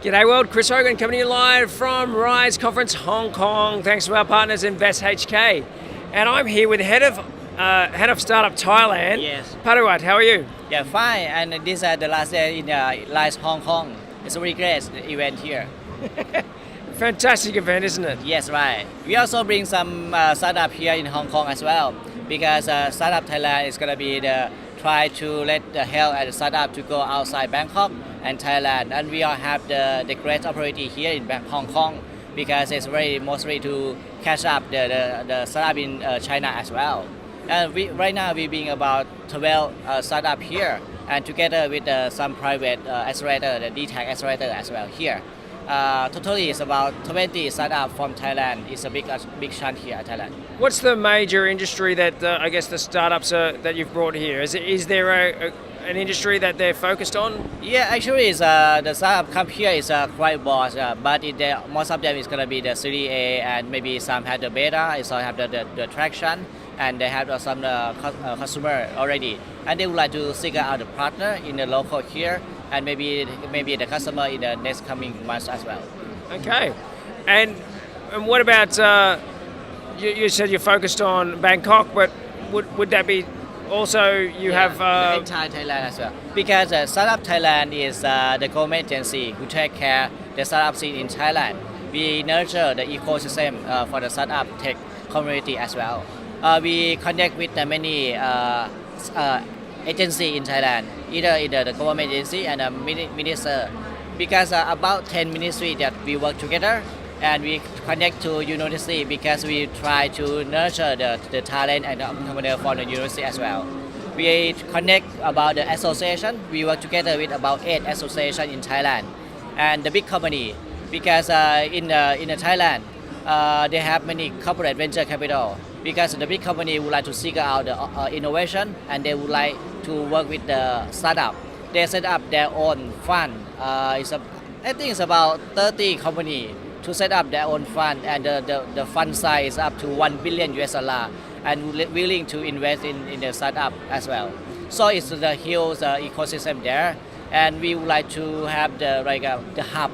G'day world, Chris Hogan coming to you live from Rise Conference Hong Kong. Thanks to our partners Invest HK. And I'm here with head of Startup Thailand. Yes. Pariwat, how are you? Yeah, fine. And this is the last day in Rise Hong Kong. It's a really great event here. Fantastic event, isn't it? Yes, right. We also bring some startup here in Hong Kong as well, because Startup Thailand is going to be try to let the help and startup to go outside Bangkok and Thailand, and we all have the great opportunity here in Hong Kong, because it's very mostly to catch up the startup in China as well. And right now we being about 12 startup here, and together with some private accelerator, the DTech accelerator as well here. Totally it's about 20 startups from Thailand. It's a big chunk here in Thailand. What's the major industry that I guess the startups that you've brought here? Is there an industry that they're focused on? Yeah, actually, the startup come here is quite broad, but most of them is going to be the Series A, and maybe some have the beta, some have the traction, and they have some customer already, and they would like to seek out a partner in the local here, and maybe the customer in the next coming months as well. Okay, and what about you said you're focused on Bangkok, but would that be also have the entire Thailand as well, because Startup Thailand is the government agency who take care the startup scene in Thailand. We nurture the ecosystem for the startup tech community as well. We connect with many agency in Thailand, either the government agency and the minister, because about 10 ministries that we work together, and we connect to university, because we try to nurture the talent and the entrepreneur from the university as well. We connect about the association. We work together with about 8 associations in Thailand, and the big company, because in Thailand they have many corporate venture capital, because the big company would like to seek out the innovation, and they would like to work with the startup. They set up their own fund. I think it's about 30 companies to set up their own fund, and the fund size is up to $1 billion US, and willing to invest in the startup as well. So it's the huge ecosystem there, and we would like to have the hub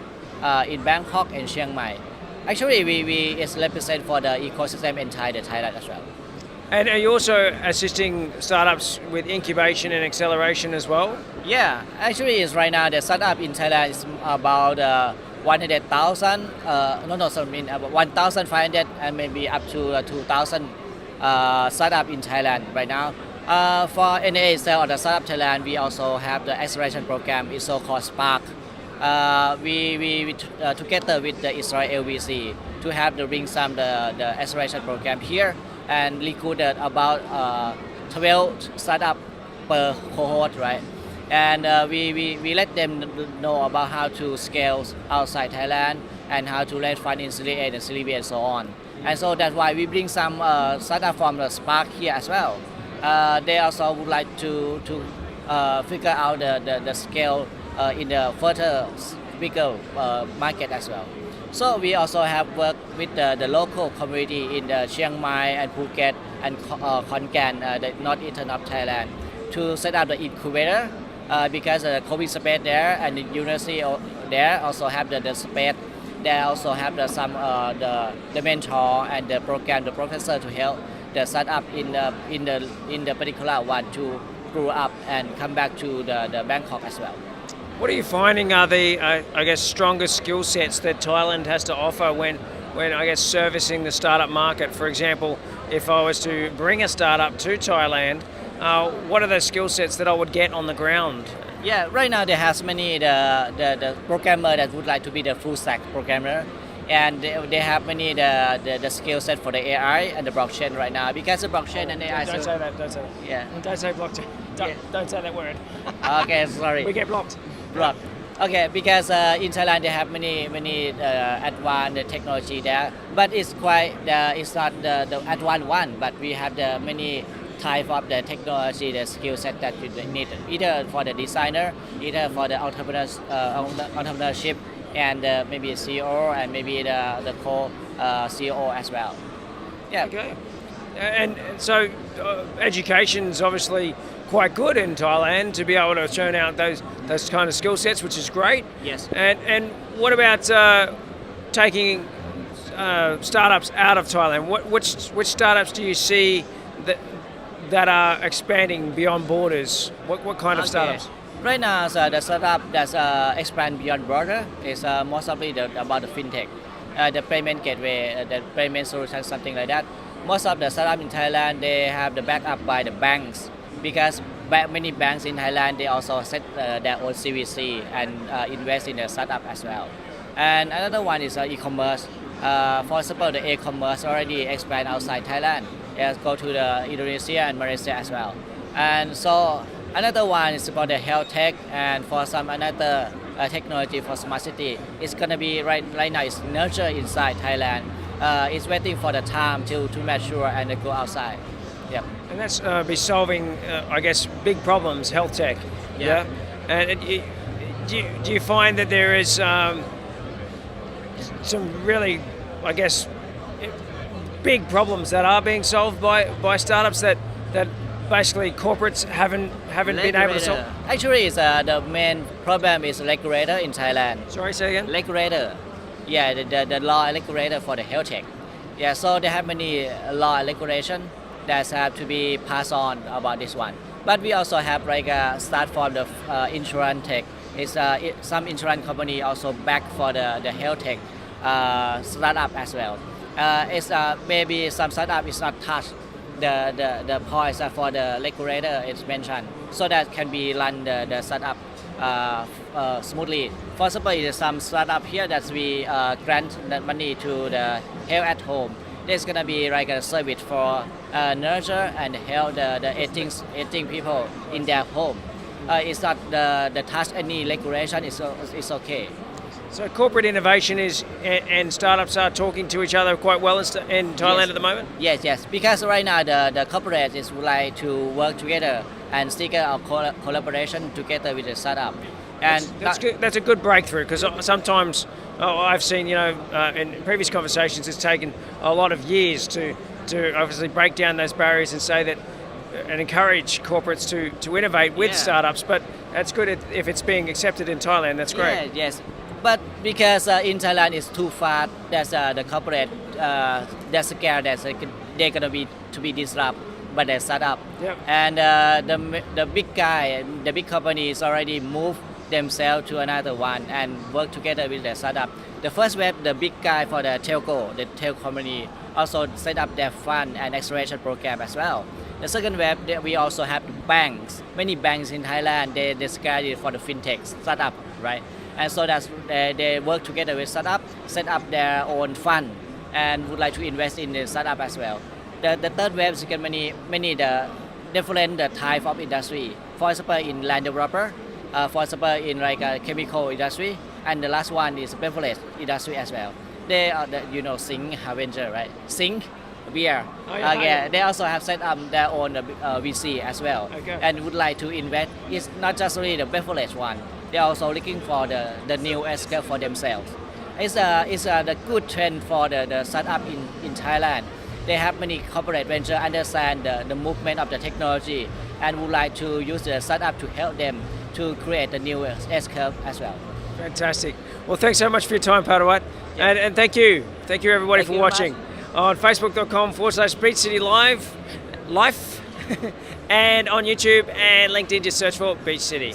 in Bangkok and Chiang Mai. Actually, we is represent for the ecosystem entire Thailand as well. And are you also assisting startups with incubation and acceleration as well? Yeah, actually, is right now the startup in Thailand is about 100,000. About 1,500 and maybe up to 2,000 startup in Thailand right now. For NA itself, or the Startup Thailand, we also have the acceleration program. It's so-called Spark. We together with the Israel VC to have the bring some the acceleration program here, and recruited about 12 startup per cohort, right? And we let them know about how to scale outside Thailand, and how to raise fund in Series A and Series B and so on. And so that's why we bring some startup from the Spark here as well. They also would like to figure out the scale in the further bigger market as well. So we also have worked with the local community in the Chiang Mai and Phuket and Khon Kaen, the northeastern of Thailand, to set up the incubator, because the COVID space there and the university there also have the space. They also have the mentor and the program, the professor, to help the startup in the particular one to grow up and come back to the Bangkok as well. What are you finding are the, I guess, strongest skill sets that Thailand has to offer when I guess servicing the startup market? For example, if I was to bring a startup to Thailand, what are the skill sets that I would get on the ground? Yeah, right now there has many the programmer that would like to be the full stack programmer, and they have many the skill set for the AI and the blockchain right now, because the blockchain and AI. Don't say that. Don't say that. Yeah. Don't say blockchain. Don't say that word. Okay, sorry. We get blocked. Blocked. Okay, because in Thailand they have many advanced technology there, but it's not the advanced one, but we have the many type of the technology, the skill set that you need, either for the designer, either for the entrepreneurship, and maybe CEO, and maybe the co-CEO as well. Yeah. Okay. And so education's obviously quite good in Thailand to be able to churn out those kind of skill sets, which is great. Yes. And what about taking startups out of Thailand? Which startups do you see that are expanding beyond borders? What kind of startups? Right now, the startup that's expand beyond border is mostly about the fintech, the payment gateway, the payment solution, something like that. Most of the startup in Thailand, they have the backup by the banks because many banks in Thailand, they also set their own CVC and invest in the startup as well. And another one is e-commerce. For example, the e-commerce already expand outside Thailand. It go to the Indonesia and Malaysia as well. And so another one is about the health tech, and for some another technology for smart city. It's gonna be right now. It's nurtured inside Thailand. It's waiting for the time to mature and go outside. Yeah. And that's be solving, I guess, big problems, health tech. Yeah. And do you find that there is some really, I guess, big problems that are being solved by startups that basically corporates haven't been able to solve? Actually, it's, the main problem is regulator in Thailand. Sorry, say again? Regulator. Yeah, the law and regulator for the health tech. Yeah, so they have many law and regulation that have to be passed on about this one. But we also have like a start from the insurance tech. It's some insurance company also back for the health tech startup as well. It's maybe some startup is not touched the points for the regulator it's mentioned, so that can be run the startup smoothly. For example, some startup here that we grant the money to the health at home. There's gonna be like a service for nurture and help the aging people in their home. It's not the touch any regulation. It's okay. So corporate innovation is and startups are talking to each other quite well in Thailand Yes. at the moment? Yes. Because right now the corporate is would like to work together and seek a collaboration together with the startup. And That's good. That's a good breakthrough because sometimes I've seen, in previous conversations, it's taken a lot of years to obviously break down those barriers and say that and encourage corporates to innovate with startups. But that's good if it's being accepted in Thailand. That's great. Yeah, yes. But because in Thailand it's too fast, that's the corporate they're scared that they're gonna be disrupted by the startup. Yep. And the big guy, the big companies already moved themselves to another one and work together with the startup. The first wave, the big guy for the telco, the telco company also set up their fund and acceleration program as well. The second wave, we also have banks. Many banks in Thailand, they scared for the fintech startup, right? And so that's they work together with startup, set up their own fund, and would like to invest in the startup as well. The third wave is many the different type of industry. For example, in land developer, for example, in like a chemical industry, and the last one is beverage industry as well. They are Sing Avenger, right? Sing beer. Oh, yeah. They also have set up their own VC as well, Okay. and would like to invest. It's not just really the beverage one. They're also looking for the new scale for themselves. It's the good trend for the startup in Thailand. They have many corporate venture understand the movement of the technology and would like to use the startup to help them to create the new S-curve as well. Fantastic. Well, thanks so much for your time, Pariwat. Yeah. And thank you. Thank you, everybody, Thank for you watching. On facebook.com/Beach City Live, and on YouTube and LinkedIn, just search for Beach City.